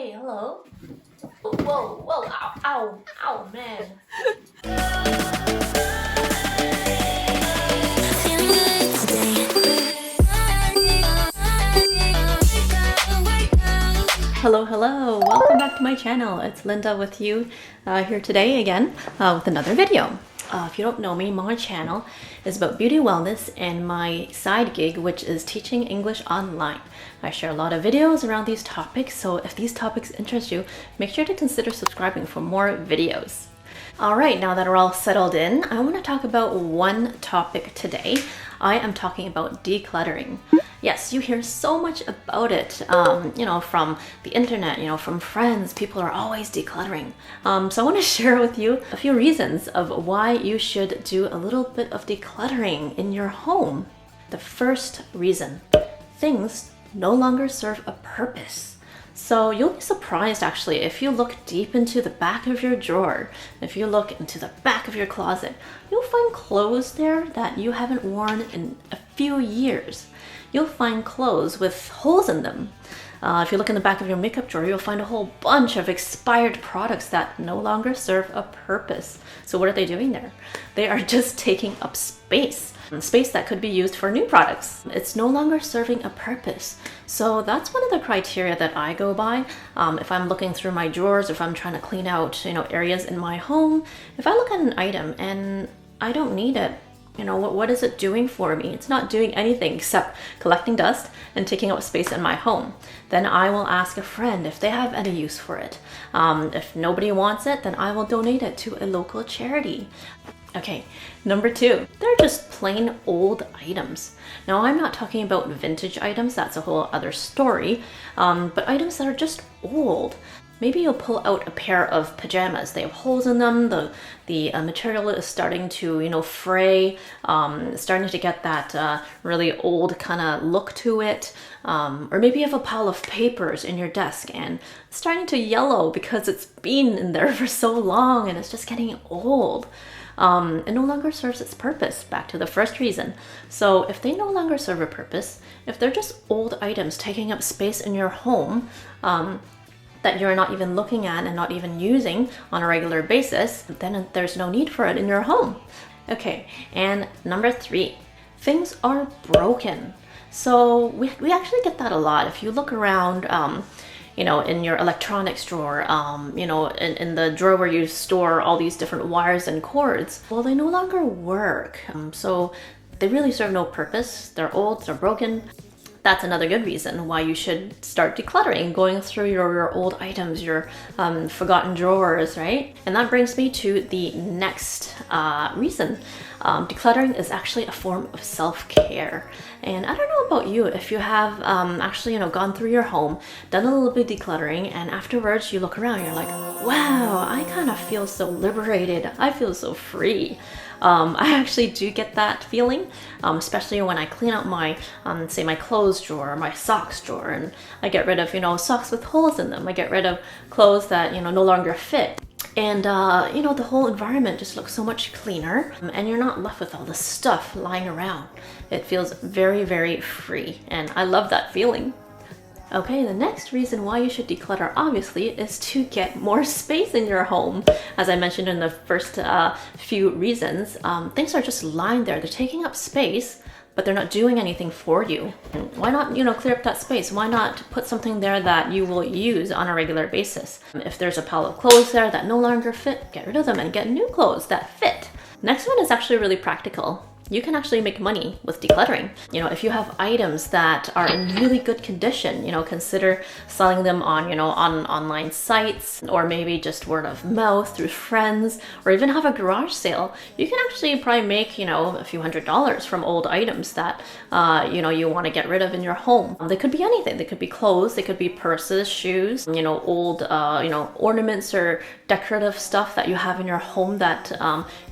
Hey, hello. Whoa, whoa, ow, ow, ow, man. Hello, hello. Welcome back to my channel. It's Linda with you here today again with another video. If you don't know me, my channel is about beauty, wellness, and my side gig, which is teaching English online. I share a lot of videos around these topics, so if these topics interest you, make sure to consider subscribing for more videos. All right, now that we're all settled in, I want to talk about one topic today. I am talking about decluttering. Yes, you hear so much about it, from the internet, from friends. People are always decluttering. So I want to share with you a few reasons of why you should do a little bit of decluttering in your home. The first reason, things no longer serve a purpose. So you'll be surprised actually if you look deep into the back of your drawer, if you look into the back of your closet, you'll find clothes there that you haven't worn in a few years. You'll find clothes with holes in them. If you look in the back of your makeup drawer, you'll find a whole bunch of expired products that no longer serve a purpose. So what are they doing there? They are just taking up space. Space that could be used for new products. It's no longer serving a purpose. So that's one of the criteria that I go by. If I'm looking through my drawers, if I'm trying to clean out, areas in my home, if I look at an item and I don't need it, what is it doing for me? It's not doing anything except collecting dust and taking up space in my home. Then I will ask a friend if they have any use for it. If nobody wants it, then I will donate it to a local charity. Okay, number two, they're just plain old items. Now, I'm not talking about vintage items, that's a whole other story, but items that are just old. Maybe you'll pull out a pair of pajamas. They have holes in them, the material is starting to, fray, starting to get that really old kind of look to it. Or maybe you have a pile of papers in your desk and it's starting to yellow because it's been in there for so long and it's just getting old. It no longer serves its purpose, back to the first reason. So if they no longer serve a purpose, if they're just old items taking up space in your home that you're not even looking at and not even using on a regular basis, then there's no need for it in your home. Okay, and number three, things are broken. So we actually get that a lot. If you look around, in your electronics drawer, in the drawer where you store all these different wires and cords, well, they no longer work. So they really serve no purpose. They're old, they're broken. That's another good reason why you should start decluttering, going through your old items, your forgotten drawers, right? And that brings me to the next reason. Decluttering is actually a form of self-care. And I don't know about you, if you have actually, gone through your home, done a little bit of decluttering, and afterwards you look around, you're like, wow, I kind of feel so liberated. I feel so free. I actually do get that feeling, especially when I clean out my, say my clothes drawer or my socks drawer, and I get rid of, socks with holes in them. I get rid of clothes that, no longer fit. And, the whole environment just looks so much cleaner and you're not left with all this stuff lying around. It feels very, very free, and I love that feeling. Okay, the next reason why you should declutter, obviously, is to get more space in your home. As I mentioned in the first few reasons, things are just lying there. They're taking up space, but they're not doing anything for you. Why not, clear up that space? Why not put something there that you will use on a regular basis? If there's a pile of clothes there that no longer fit, get rid of them and get new clothes that fit. Next one is actually really practical. You can actually make money with decluttering. If you have items that are in really good condition, consider selling them on, on online sites, or maybe just word of mouth through friends, or even have a garage sale. You can actually probably make, a few $100s from old items that, you want to get rid of in your home. They could be anything. They could be clothes, they could be purses, shoes, old, ornaments or decorative stuff that you have in your home that,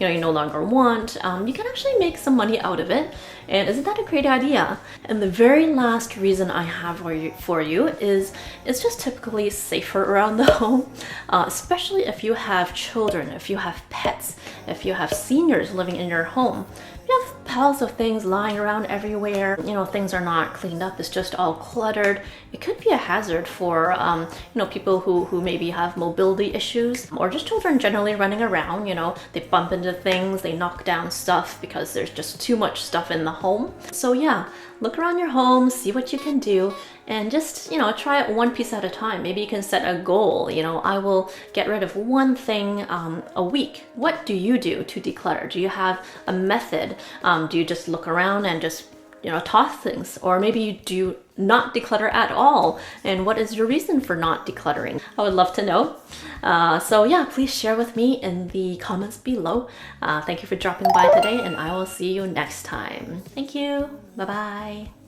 you no longer want. You can actually make some money out of it. And isn't that a great idea? And the very last reason I have for you is it's just typically safer around the home, especially if you have children, if you have pets, if you have seniors living in your home. If you have piles of things lying around everywhere, you know, things are not cleaned up, it's just all cluttered, it could be a hazard for, you know, people who maybe have mobility issues, or just children generally running around, you know, they bump into things, they knock down stuff because there's just too much stuff in the home. So yeah, look around your home, see what you can do, and just, you know, try it one piece at a time. Maybe you can set a goal, you know, I will get rid of one thing a week. What do you do to declutter? Do you have a method? Do you just look around and just, you know, toss things? Or maybe you do not declutter at all, and what is your reason for not decluttering? I would love to know. So yeah, please share with me in the comments below. Thank you for dropping by today, and I will see you next time. Thank you. Bye bye.